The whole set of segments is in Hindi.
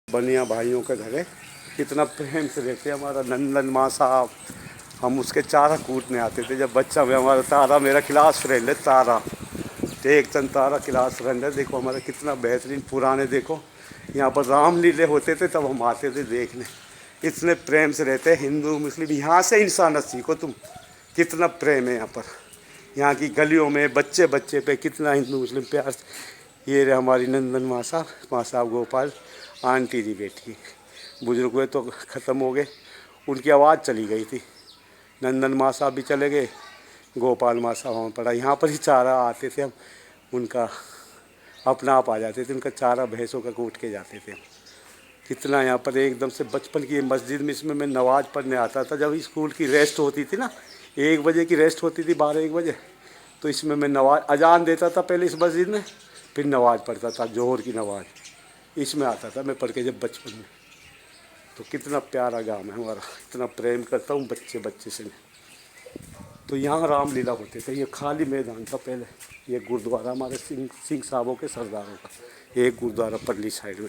बनिया भाइयों के घर है, कितना प्रेम से रहते हैं। हमारा नंदन माँ साहब, हम उसके चारा कूटने आते थे जब बच्चा में। हमारा तारा मेरा क्लास फ्रेंड है, तारा टेकचंद तारा क्लास फ्रेंड है। देखो हमारा कितना बेहतरीन पुराने, देखो यहाँ पर रामलीले होते थे तब हम आते थे देखने। इतने प्रेम से रहते हैं हिंदू मुस्लिम। यहाँ से इंसानियत सीखो तुम, कितना प्रेम है यहाँ पर। यहाँ की गलियों में बच्चे बच्चे पे कितना हिंदू मुस्लिम प्यार। ये रहे हमारी नंदन माँ साहब गोपाल आंटी जी बैठी। बुजुर्ग हुए तो ख़त्म हो गए, उनकी आवाज़ चली गई थी। नंदन माँ साहब भी चले गए, गोपाल माँ साहब हमें पड़ा। यहाँ पर ही चारा आते थे हम, उनका अपना आप आ जाते थे, उनका चारा भैंसों का कूट के जाते थे। कितना यहाँ पर एकदम से बचपन की मस्जिद में, इसमें मैं नमाज़ पढ़ने आता था जब स्कूल की रेस्ट होती थी ना, 1 बजे की रेस्ट होती थी, 12-1 बजे। तो इसमें मैं नमाज अजान देता था पहले इस मस्जिद में, फिर नमाज़ पढ़ता था, जोहर की नमाज़ इसमें आता था मैं पढ़ के जब बचपन में। तो कितना प्यारा गाँव है हमारा, इतना प्रेम करता हूँ बच्चे बच्चे से। तो यहाँ रामलीला होते थे, ये खाली मैदान था पहले। ये गुरुद्वारा हमारे सिंह साहबों के सरदारों का, एक गुरुद्वारा परली साइड में।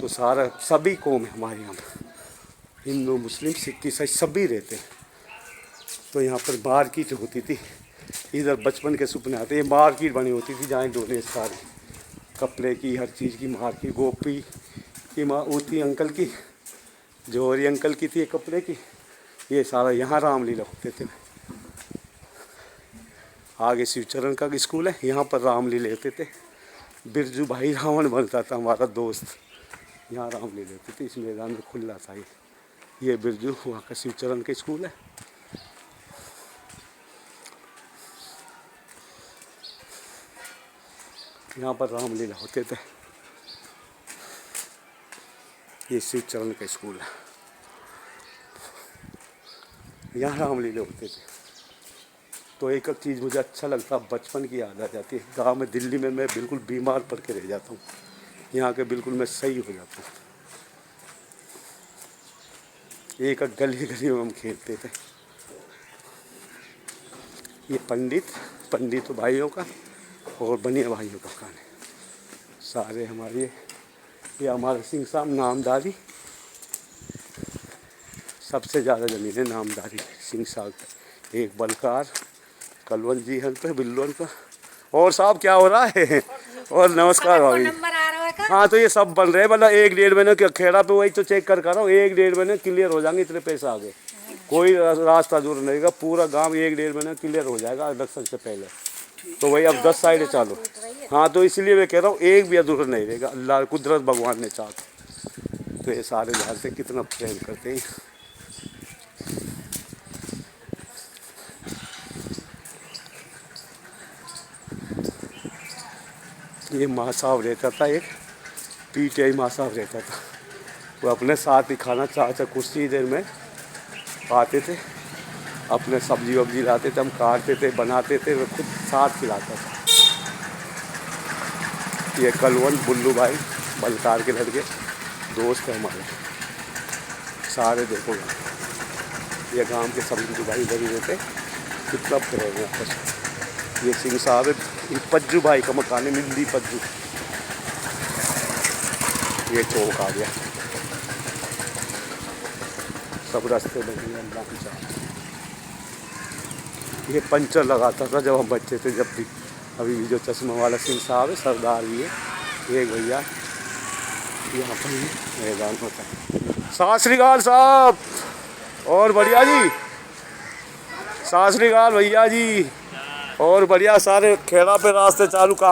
तो सारा सभी कौम है हमारे यहाँ, हिंदू मुस्लिम सिख ईसाई सभी रहते हैं। तो यहाँ पर मार्केट होती थी, इधर बचपन के सपने आते। ये मार्केट बनी होती थी जहाँ डोले सारी कपड़े की, हर चीज़ की मार्केट। गोपी की माँ होती अंकल की, जौहरी अंकल की थी कपड़े की। ये सारा यहाँ रामलीला होते थे। आगे शिवचरण का स्कूल है, यहाँ पर रामलीला होते थे। बिरजू भाई रावण बनता था हमारा दोस्त, यहाँ रामलीला होती थी। इस मैदान में खुला था ये बिरजू, वहाँ का शिवचरण का स्कूल है। यहाँ पर रामलीला होते थे। ये शिवचरण का स्कूल है, यहाँ रामलीला होते थे। तो एक चीज़ मुझे अच्छा लगता, बचपन की याद आ जाती है। गांव में दिल्ली में मैं बिल्कुल बीमार पड़ के रह जाता हूँ, यहाँ के बिल्कुल मैं सही हो जाता हूँ। एक गली गली में हम खेलते थे। ये पंडित भाइयों का और बनिया भाइयों का खाने सारे हमारे। ये हमारे सिंह साहब नामदारी, सबसे ज़्यादा ज़मीन है नामदारी सिंह साहब। एक बलकार कलवंत जी हैं पे बिल्लों पर। और साहब क्या हो रहा है? और नमस्कार भाभी। हाँ तो ये सब बन रहे हैं, मतलब 1-1.5 महीने के खेड़ा पे वही तो चेक कर रहा हूँ। 1-1.5 महीने क्लियर हो जाएंगे, इतने पैसे आ गए। कोई रास्ता दूर नहीं रहेगा, पूरा गांव 1-1.5 महीने क्लियर हो जाएगा इलेक्शन से पहले। तो वही अब 10 साइडें चालू। हाँ तो इसलिए मैं कह रहा हूँ एक भी अधूरा नहीं रहेगा, अल्लाह कुदरत भगवान ने चाहा। तो ये सारे झाड़ से कितना प्रेम करते हैं। ये माँ साहब रहता था, एक PTI माँ साहब रहता था। वो अपने साथ ही खाना चाचा कुर्सी देर में आते थे, अपने सब्जी वब्जी लाते थे, हम काटते थे बनाते थे, वो खुद साथ खिलाता था। ये कलवंत बुल्लू भाई बलकार के लड़के दोस्त हैं हमारे सारे। देखो ये गांव के सभी भाई इधर ही रहते, कितना प्रेम है आपस में। ये सिंह साहब है, पज्जू भाई का मकान है, मिल्ली पज्जू। ये चौक आ गया, सब रास्ते बने अल्लाह की चाह। ये पंचर लगाता था जब हम बच्चे थे, जब भी। अभी भी जो चश्मा वाला सिंह साहब है, सरदार भी है एक भैया, यहाँ पर ही मैदान होता है। सत श्री अकाल साहब, और बढ़िया जी। सत श्री अकाल भैया जी, और बढ़िया। सारे खेड़ा पे रास्ते चालू।